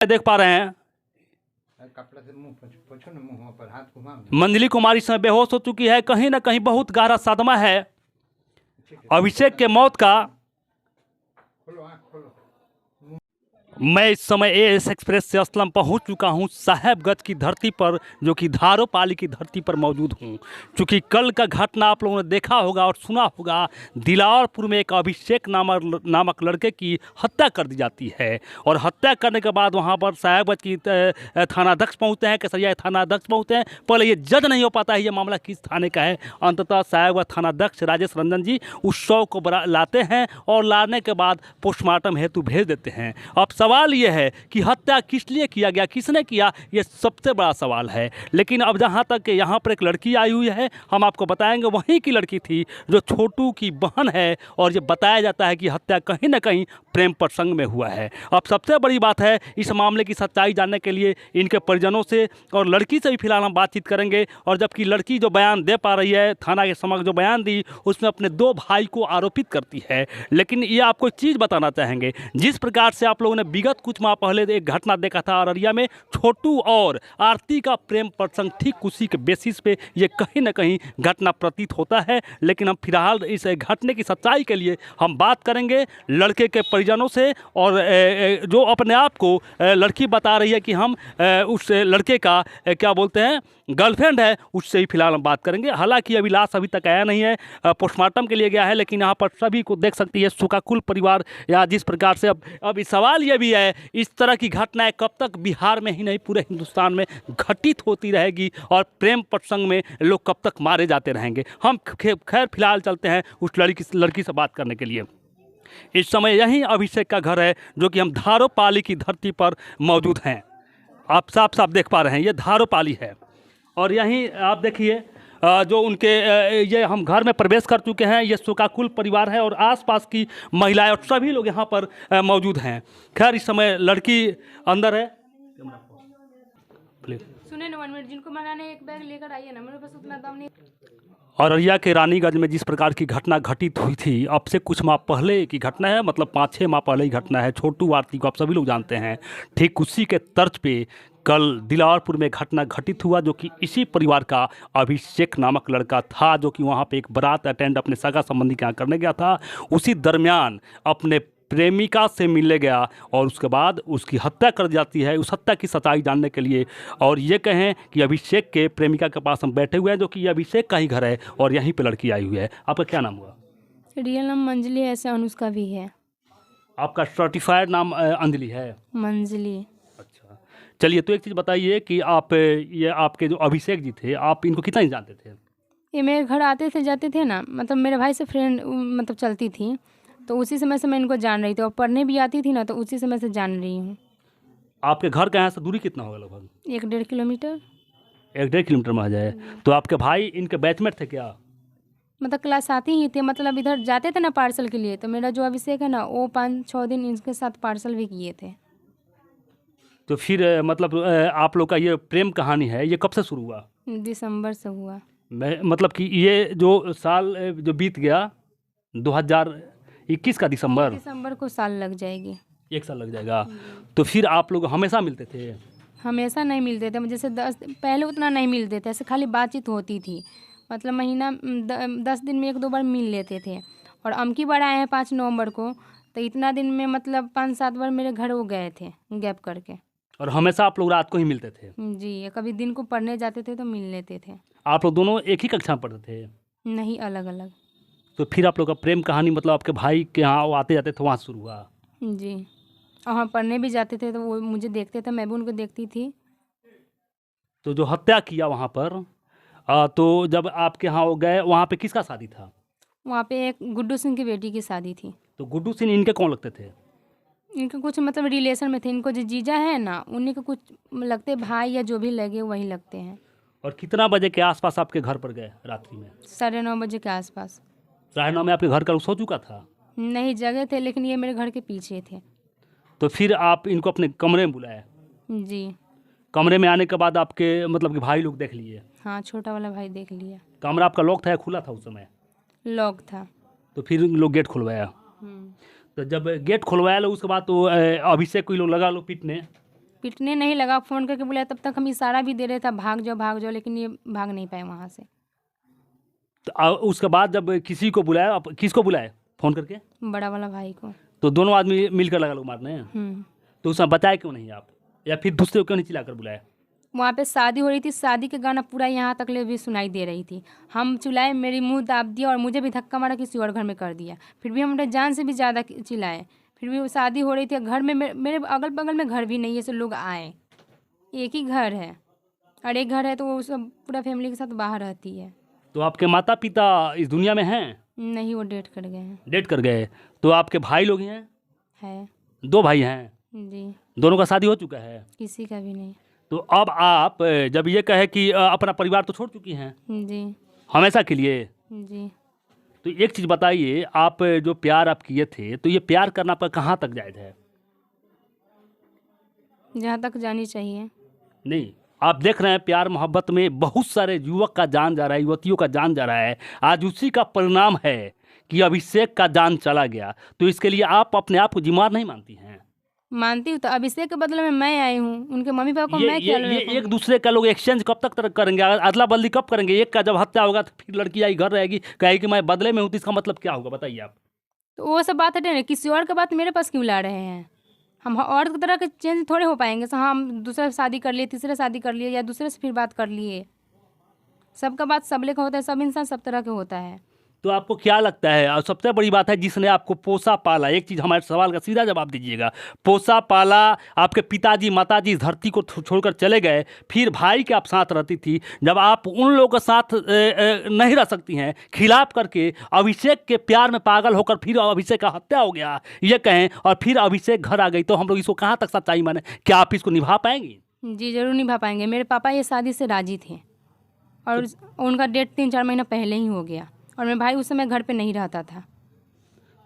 देख पा रहे हैं कपड़े से मुंह पोछो ना, मुंह पर हाथ घुमाओ। मंजली कुमारी इस समय बेहोश हो चुकी है। कहीं ना कहीं बहुत गहरा सदमा है अभिषेक के मौत का। खोलो आँख खोलो। मैं इस समय एएस एक्सप्रेस से असलम पहुंच चुका हूं साहेबगंज की धरती पर, जो कि धारोपाली की धरती पर मौजूद हूं। क्योंकि कल का घटना आप लोगों ने देखा होगा और सुना होगा, दिलावरपुर में एक अभिषेक नामक लड़के की हत्या कर दी जाती है। और हत्या करने के बाद वहां पर साहेबगंज की थानाध्यक्ष पहुंचते हैं, केसरिया थानाध्यक्ष पहुंचते हैं। पहले ये जज नहीं हो पाता है ये मामला किस थाने का है। अंततः साहेबगंज थानाध्यक्ष राजेश रंजन जी उस शव को लाते हैं और लाने के बाद पोस्टमार्टम हेतु भेज देते हैं। अब सवाल यह है कि हत्या किस लिए किया गया, किसने किया, ये सबसे बड़ा सवाल है। लेकिन अब जहाँ तक यहाँ पर एक लड़की आई हुई है, हम आपको बताएंगे वहीं की लड़की थी जो छोटू की बहन है। और ये बताया जाता है कि हत्या कहीं ना कहीं प्रेम प्रसंग में हुआ है। अब सबसे बड़ी बात है, इस मामले की सच्चाई जानने के लिए इनके परिजनों से और लड़की से भी फिलहाल हम बातचीत करेंगे। और जबकि लड़की जो बयान दे पा रही है, थाना के समक्ष जो बयान दी, उसमें अपने 2 भाई को आरोपित करती है। लेकिन ये आपको एक चीज़ बताना चाहेंगे, जिस प्रकार से आप लोगों ने विगत कुछ माह पहले एक घटना देखा था अररिया में, छोटू और आरती का प्रेम प्रसंग, ठीक उसी के बेसिस पे ये कहीं ना कहीं घटना प्रतीत होता है। लेकिन हम फिलहाल इस घटने की सच्चाई के लिए हम बात करेंगे लड़के के परिजनों से, और जो अपने आप को लड़की बता रही है कि हम उस लड़के का क्या बोलते हैं गर्लफ्रेंड है, उससे ही फिलहाल हम बात करेंगे। हालांकि अभी लाश अभी तक आया नहीं है, पोस्टमार्टम के लिए गया है। लेकिन यहाँ पर सभी को देख सकती है शोकाकुल परिवार। या जिस प्रकार से अब सवाल ये भी है, इस तरह की घटनाएं कब तक बिहार में ही नहीं पूरे हिंदुस्तान में घटित होती रहेगी, और प्रेम प्रसंग में लोग कब तक मारे जाते रहेंगे। हम खैर फिलहाल चलते हैं उस लड़की से बात करने के लिए। इस समय यही अभिषेक का घर है, जो कि हम धारोपाली की धरती पर मौजूद हैं। आप साफ साफ देख पा रहे हैं ये धारोपाली है। और यहीं आप देखिए जो उनके ये हम घर में प्रवेश कर चुके हैं। ये शोकाकुल परिवार है और आसपास की महिलाएं और सभी लोग यहाँ पर मौजूद हैं। खैर इस समय लड़की अंदर है। सुने ना 1 मिनट, जिनको मंगाने एक बैग लेकर आइए ना, मेरे पास उतना दम नहीं। अररिया के रानीगंज में जिस प्रकार की घटना घटित हुई थी, अब से कुछ माह पहले की घटना है, मतलब 5-6 माह पहले की घटना है। छोटू आरती को आप सभी लोग जानते हैं। ठीक उसी के तर्ज पे कल दिलावरपुर में घटना घटित हुआ, जो कि इसी परिवार का अभिषेक नामक लड़का था, जो कि वहाँ पे एक बारात अटेंड अपने सगा संबंधी के यहाँ करने गया था। उसी दरमियान अपने प्रेमिका से मिलने गया और उसके बाद उसकी हत्या कर दी जाती है। उस हत्या की सच्चाई जानने के लिए, और ये कहें कि अभिषेक के प्रेमिका के पास हम बैठे हुए हैं, जो कि अभिषेक का ही घर है और यहीं पे लड़की आई हुई है। आपका क्या नाम हुआ? रियल नाम मंजली है, ऐसे अनुष्का भी है। आपका सर्टिफाइड नाम अंजलि है? मंजली। अच्छा, चलिए तो एक चीज़ बताइए कि आप ये आपके जो अभिषेक जी थे, आप इनको कितना ही जानते थे? ये मेरे घर आते थे जाते थे ना, मतलब मेरे भाई से फ्रेंड मतलब चलती थी, तो उसी समय से मैं इनको जान रही थी। और पढ़ने भी आती थी ना, तो उसी समय से जान रही हूँ। आपके घर के यहाँ से दूरी कितना होगा लगभग? 1-1.5 किलोमीटर। 1-1.5 किलोमीटर में आ जाए। तो आपके भाई इनके बैचमेट थे क्या? मतलब क्लास आती ही थे, मतलब इधर जाते थे ना पार्सल के लिए, तो मेरा जो अभिषेक है ना, वो 5-6 दिन इनके साथ पार्सल भी किए थे। तो फिर मतलब आप लोग का ये प्रेम कहानी है, ये कब से शुरू हुआ? दिसंबर से हुआ। मैं मतलब कि ये जो साल जो बीत गया 2021 का दिसंबर को साल लग जाएगी। 1 साल लग जाएगा। तो फिर आप लोग हमेशा मिलते थे? हमेशा नहीं मिलते थे, जैसे 10 पहले उतना नहीं मिलते थे, ऐसे खाली बातचीत होती थी। मतलब महीना 10 दिन में 1-2 बार मिल लेते थे। और अमकी बार आए हैं 5 नवंबर को, तो इतना दिन में मतलब 5-7 बार मेरे घर वो गए थे गैप करके। और हमेशा आप लोग रात को ही मिलते थे? जी, कभी दिन को पढ़ने जाते थे तो मिल लेते थे। आप लोग दोनों एक ही कक्षा में पढ़ते थे? नहीं, अलग अलग। तो फिर आप लोग का प्रेम कहानी मतलब आपके भाई के यहाँ वो आते जाते थे वहाँ शुरू हुआ? जी, और हम पढ़ने भी जाते थे तो वो मुझे देखते थे, मैं भी उनको देखती थी। तो जो हत्या किया वहाँ पर, तो जब आपके यहाँ वो गए, वहाँ पे किसका शादी था? वहाँ पे एक गुड्डू सिंह की बेटी की शादी थी। तो गुड्डू सिंह इनके कौन लगते थे? इनके कुछ मतलब रिलेशन में थे। इनको जो जीजा है ना, उन्हीं के कुछ लगते भाई या जो भी लगे वही लगते हैं। और कितना बजे के आसपास आपके घर पर गए रात्रि में? 9:30 बजे के आसपास। 9:30 में आपके घर का सो चुका था? नहीं, जगह थे, लेकिन ये मेरे घर के पीछे थे। तो फिर आप इनको अपने कमरे में बुलाया? जी। कमरे में आने के बाद आपके मतलब कि भाई लोग देख लिए? हाँ, छोटा वाला भाई देख लिया। कमरा आपका लॉक था या खुला था उस समय? लॉक था। तो फिर लोग गेट खुलवाया? हम्म। तो जब गेट खुलवाया लो उसके बाद तो अभिषेक को ही लोग लगा लो पीटने? पीटने नहीं लगा, फ़ोन करके बुलाया, तब तक हम इशारा भी दे रहे थे भाग जाओ, लेकिन ये भाग नहीं पाए वहाँ से। तो उसके बाद जब किसी को बुलाया, किसको बुलाया फ़ोन करके? बड़ा वाला भाई को। तो दोनों आदमी मिलकर लगा लोग मारने? तो उसमें बताया क्यों नहीं आप, या फिर दूसरे को क्यों नहीं चिल्ला कर बुलाया? वहाँ पे शादी हो रही थी, शादी का गाना पूरा यहाँ तक ले भी सुनाई दे रही थी। हम चिल्लाए, मेरी मुंह दाब दिया और मुझे भी धक्का मारा, किसी और घर में कर दिया। फिर भी हम अपने जान से भी ज़्यादा चिल्लाए, फिर भी वो शादी हो रही थी। घर में मेरे अगल बगल में घर भी नहीं है, सब लोग आए, एक ही घर है, और एक घर है तो वो सब पूरा फैमिली के साथ बाहर रहती है। तो आपके माता पिता इस दुनिया में हैं? नहीं, वो डेट कर गए हैं। डेट कर गए। तो आपके भाई लोग हैं? है। 2 भाई हैं? जी। दोनों का शादी हो चुका है? किसी का भी नहीं। तो अब आप जब ये कहे कि अपना परिवार तो छोड़ चुकी हैं जी। हमेशा के लिए, जी। तो एक चीज़ बताइए, आप जो प्यार आप किए थे, तो ये प्यार करना पर कहाँ तक जायज़ है? जहाँ तक जानी चाहिए। नहीं, आप देख रहे हैं प्यार मोहब्बत में बहुत सारे युवक का जान जा रहा है, युवतियों का जान जा रहा है। आज उसी का परिणाम है कि अभिषेक का जान चला गया। तो इसके लिए आप अपने आप को जिम्मेदार नहीं मानती हैं? मानती हूँ, तो अभिषेक के बदले में मैं आई हूँ, उनके मम्मी पापा को मैं क्या ये एक दूसरे का लोग एक्सचेंज कब तक करेंगे, अदला बदली कब करेंगे? एक का जब हत्या होगा तो फिर लड़की आई घर रहेगी, कहेगी कि मैं बदले में हूँ, तो इसका मतलब क्या होगा बताइए आप? तो वो सब बात हटे ना, किसी और का बात मेरे पास क्यों ला रहे हैं? हम और तरह के चेंज थोड़े हो पाएंगे। हाँ, हम दूसरे से शादी कर लिए, तीसरे शादी कर लिए, या दूसरे से फिर बात कर लिए। सबका बात सब लेखा होता है, सब इंसान सब तरह का होता है। तो आपको क्या लगता है, और सबसे बड़ी बात है, जिसने आपको पोसा पाला, एक चीज़ हमारे सवाल का सीधा जवाब दीजिएगा, पोसा पाला, आपके पिताजी माताजी इस धरती को छोड़कर चले गए, फिर भाई के आप साथ रहती थी, जब आप उन लोगों के साथ नहीं रह सकती हैं, खिलाफ करके अभिषेक के प्यार में पागल होकर फिर अभिषेक का हत्या हो गया, ये कहें, और फिर अभिषेक घर आ गई, तो हम लोग इसको कहाँ तक सच्चाई माने? क्या आप इसको निभा पाएंगी? जी ज़रूर निभा पाएंगे। मेरे पापा ये शादी से राजी थे, और उनका डेट 3-4 महीना पहले ही हो गया, और मेरा भाई उस समय घर पे नहीं रहता था।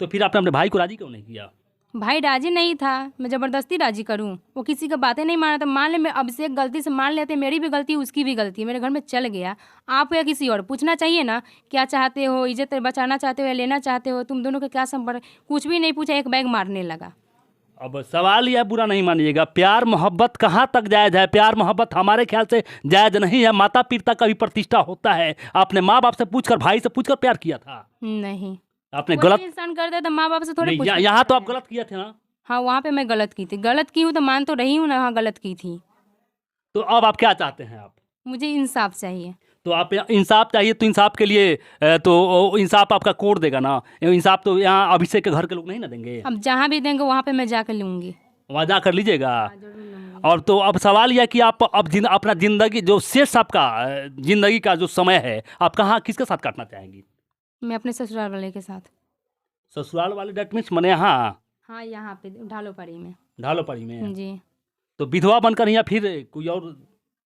तो फिर आपने अपने भाई को राजी क्यों नहीं किया? भाई राजी नहीं था, मैं ज़बरदस्ती राजी करूं? वो किसी का बातें नहीं माना था। मान ले मैं अभिषेक गलती से मान लेते, मेरी भी गलती उसकी भी गलती है, मेरे घर में चल गया, आप या किसी और पूछना चाहिए ना, क्या चाहते हो, इज्जत बचाना चाहते हो या लेना चाहते हो, तुम दोनों का क्या संपर्क? कुछ भी नहीं पूछा, एक बैग मारने लगा। अब सवाल यह बुरा नहीं मानिएगा, प्यार मोहब्बत कहाँ तक जायज़ है? प्यार मोहब्बत हमारे ख्याल से जायज़ नहीं है। माता पिता का भी प्रतिष्ठा होता है। आपने माँ बाप से पूछकर, भाई से पूछकर प्यार किया था? नहीं, आपने कोई गलत भी इंसान करता है तो माँ बाप से थोड़े पूछ। यहाँ तो आप गलत किए थे ना? हाँ, वहाँ पे मैं गलत की थी, गलत की हूँ तो मान तो रही हूँ ना, हाँ गलत की थी। तो अब आप क्या चाहते हैं? आप, मुझे इंसाफ चाहिए। तो आप इंसाफ चाहिए, तो इंसाफ के लिए तो इंसाफ आपका कोर्ट देगा ना? इंसाफ तो यहाँ अभिषेक के घर के लोग नहीं ना देंगे? अब जहाँ भी देंगे वहाँ पे मैं जाकर लूँगी। वहाँ जा कर लीजिएगा। जरूर लूँगी। और तो अब सवाल यह कि आप अब अपना ज़िंदगी जो शेष आपका ज़िंदगी का जो समय है, आप कहाँ किसके साथ काटना चाहेंगी? मैं अपने ससुराल वाले के साथ। ससुराल वाले डेट मीन्स मने यहाँ? हाँ, यहाँ पे ढालोपाड़ी में। ढालोपाड़ी में? जी। तो विधवा बनकर या फिर कोई और?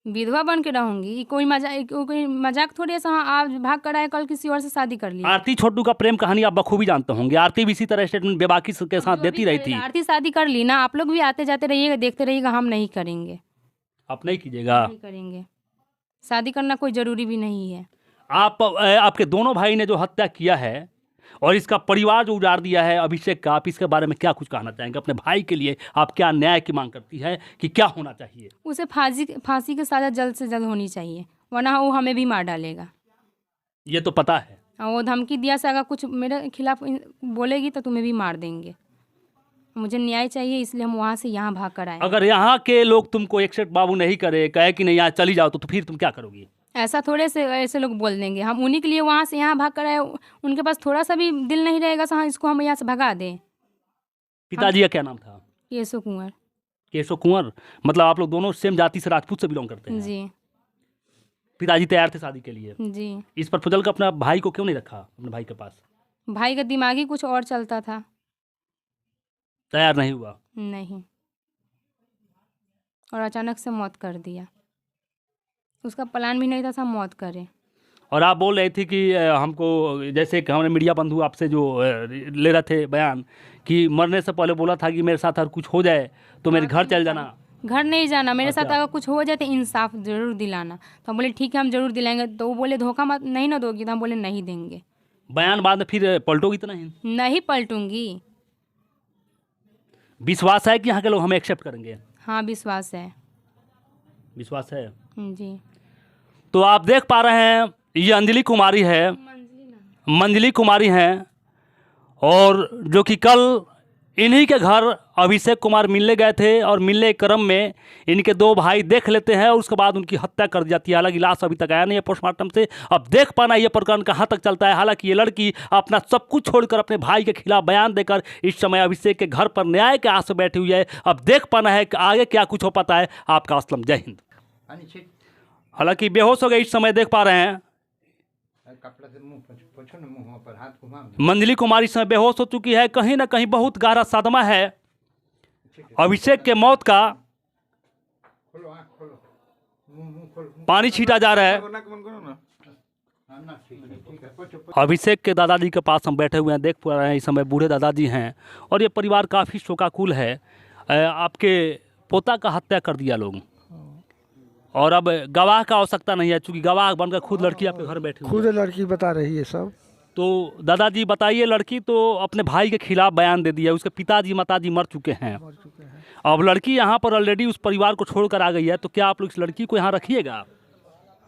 विधवा बन के रहूंगी, कोई मजाक थोड़ी ऐसा। हाँ, आज भाग कर आए, कल किसी और से शादी कर ली। आरती छोटू का प्रेम कहानी आप बखूबी जानते होंगे। आरती भी इसी तरह स्टेटमेंट बेबाकी के साथ देती रही थी। आरती शादी कर ली ना, आप लोग भी आते जाते रहिएगा, देखते रहिएगा, हम नहीं करेंगे। आप नहीं कीजिएगा? नहीं करेंगे, शादी करना कोई ज़रूरी भी नहीं है। आपके दोनों भाई ने जो हत्या किया है और इसका परिवार जो उजाड़ दिया है अभिषेक का, आप इसके बारे में क्या कुछ कहना चाहेंगे? अपने भाई के लिए आप क्या न्याय की मांग करती है कि क्या होना चाहिए? उसे फांसी की सज़ा जल्द से जल्द होनी चाहिए, वरना वो हमें भी मार डालेगा। ये तो पता है। और वो धमकी दिया से अगर कुछ मेरे खिलाफ बोलेगी तो तुम्हें भी मार देंगे। मुझे न्याय चाहिए, इसलिए हम वहाँ से यहाँ भाग कर आए। अगर यहाँ के लोग तुमको एक्सेप्ट बाबू नहीं करे, कहे कि नहीं यहाँ चली जाओ, तो फिर तुम क्या करोगी? ऐसा थोड़े से ऐसे लोग बोल देंगे। हम उन्हीं के लिए वहाँ से यहाँ भाग कर आए, उनके पास थोड़ा सा भी दिल नहीं रहेगा हाँ इसको हम यहाँ से भगा दें। पिताजी का क्या नाम था? केशव कुंवर। केशव कुंवर। मतलब आप लोग दोनों सेम जाति से, राजपूत से बिलोंग करते हैं? जी। पिताजी तैयार थे शादी के लिए? जी। इस पर फजल का अपना भाई को क्यों नहीं रखा अपने भाई के पास? भाई का दिमाग ही कुछ और चलता था। तैयार नहीं हुआ? नहीं, और अचानक से मौत कर दिया। उसका प्लान भी नहीं था सब मौत करे। और आप बोल रहे थे कि हमको, जैसे कि हमारे मीडिया बंधु आपसे जो ले रहे थे बयान, कि मरने से पहले बोला था कि मेरे साथ अगर कुछ हो जाए तो मेरे घर चल जाना। घर नहीं जाना, मेरे साथ अच्छा। अगर कुछ हो जाए तो इंसाफ जरूर दिलाना। तो हम बोले ठीक है, हम जरूर दिलाएंगे। तो वो बोले धोखा मत नहीं ना दोगी? तो हम बोले नहीं देंगे। बयान बाद में फिर पलटोगी तो नहीं? नहीं पलटूंगी। विश्वास है कि यहाँ के लोग हमें एक्सेप्ट करेंगे? हाँ, विश्वास है। विश्वास है। जी। तो आप देख पा रहे हैं ये अंजलि कुमारी है, मंजली कुमारी हैं, और जो कि कल इन्हीं के घर अभिषेक कुमार मिलने गए थे और मिलने के क्रम में इनके दो भाई देख लेते हैं और उसके बाद उनकी हत्या कर दी जाती है। हालांकि लाश अभी तक आया नहीं है पोस्टमार्टम से। अब देख पाना ये प्रकरण कहाँ तक चलता है। हालांकि ये लड़की अपना सब कुछ छोड़कर अपने भाई के खिलाफ बयान देकर इस समय अभिषेक के घर पर न्याय के आस बैठी हुई है। अब देख पाना है कि आगे क्या कुछ हो पाता है। आपका असलम, जय हिंद। हालांकि बेहोश हो गए इस समय, देख पा रहे हैं कपड़ा से मुंह पोछो ना, मुंह पर हाथ घुमा। मंजली कुमारी इस समय बेहोश हो चुकी है। कहीं ना कहीं बहुत गहरा सदमा है अभिषेक के मौत का। खोलो आँख खोलो, मुंह खोलो। पानी छीटा जा रहा है। अभिषेक के दादाजी के पास हम बैठे हुए हैं, देख पा रहे हैं इस समय बूढ़े दादाजी हैं और ये परिवार काफ़ी शोकाकुल है। आपके पोता का हत्या कर दिया लोग और अब गवाह का आवश्यकता नहीं है, चूंकि गवाह बनकर खुद लड़की आपके घर बैठी हुई खुद है। लड़की बता रही है सब। तो दादाजी बताइए, लड़की तो अपने भाई के खिलाफ बयान दे दिया, उसके पिताजी माताजी मर चुके हैं। अब लड़की यहाँ पर ऑलरेडी उस परिवार को छोड़कर आ गई है, तो क्या आप लोग इस लड़की को यहाँ रखिएगा?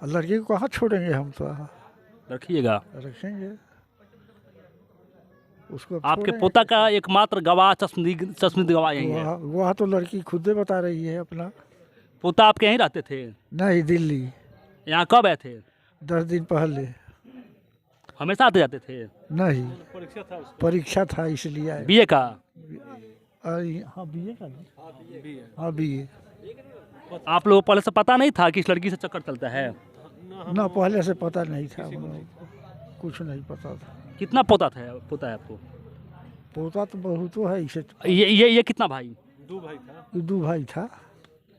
लड़की को कहाँ छोड़ेंगे हम, तो रखिएगा। रखेंगे उसको। आपके छोड़ेंगे पोता का एकमात्र गवाह चश्मदीद गवाह यही है। वहाँ तो लड़की खुद बता रही है अपना। पोता आपके यहीं रहते थे? नहीं, दिल्ली। यहाँ कब आए थे? 10 दिन पहले। हमेशा आते जाते थे? नहीं, परीक्षा था इसलिए आए। बीए का? हाँ, बीए का नहीं। हाँ, बीए। आप लोगों को पहले से पता नहीं था कि इस लड़की से चक्कर चलता है? ना, पहले से पता नहीं था, हम लोगों को कुछ नहीं पता था। कितना पोता है आपको? पोता तो बहुत है इसे। ये कितना भाई? 2 भाई था।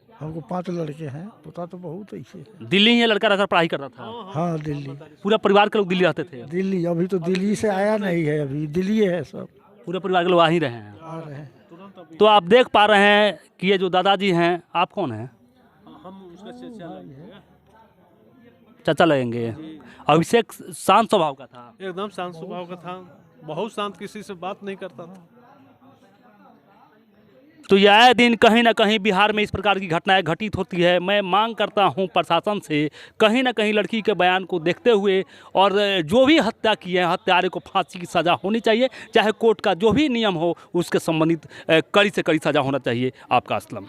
हमको 5 लड़के हैं। पोता तो बहुत ऐसे है। दिल्ली ही ये लड़का रहकर पढ़ाई कर रहा था? हाँ, दिल्ली। पूरा परिवार के लोग दिल्ली रहते थे? दिल्ली। अभी तो दिल्ली से आया नहीं है, अभी दिल्ली है सब। पूरे परिवार के लोग आ ही रहे हैं। आ रहे हैं। तो आप देख पा रहे हैं कि ये जो दादाजी हैं, आप कौन हैं? हम उसका चाचा लगेंगे। अभिषेक शांत स्वभाव का था? एकदम शांत स्वभाव का था, बहुत शांत, किसी से बात नहीं करता था। तो ये आए दिन कहीं ना कहीं बिहार में इस प्रकार की घटनाएं घटित होती है। मैं मांग करता हूं प्रशासन से, कहीं ना कहीं लड़की के बयान को देखते हुए और जो भी हत्या की है, हत्यारे को फांसी की सज़ा होनी चाहिए, चाहे कोर्ट का जो भी नियम हो उसके संबंधित कड़ी से कड़ी सज़ा होना चाहिए। आपका असलम।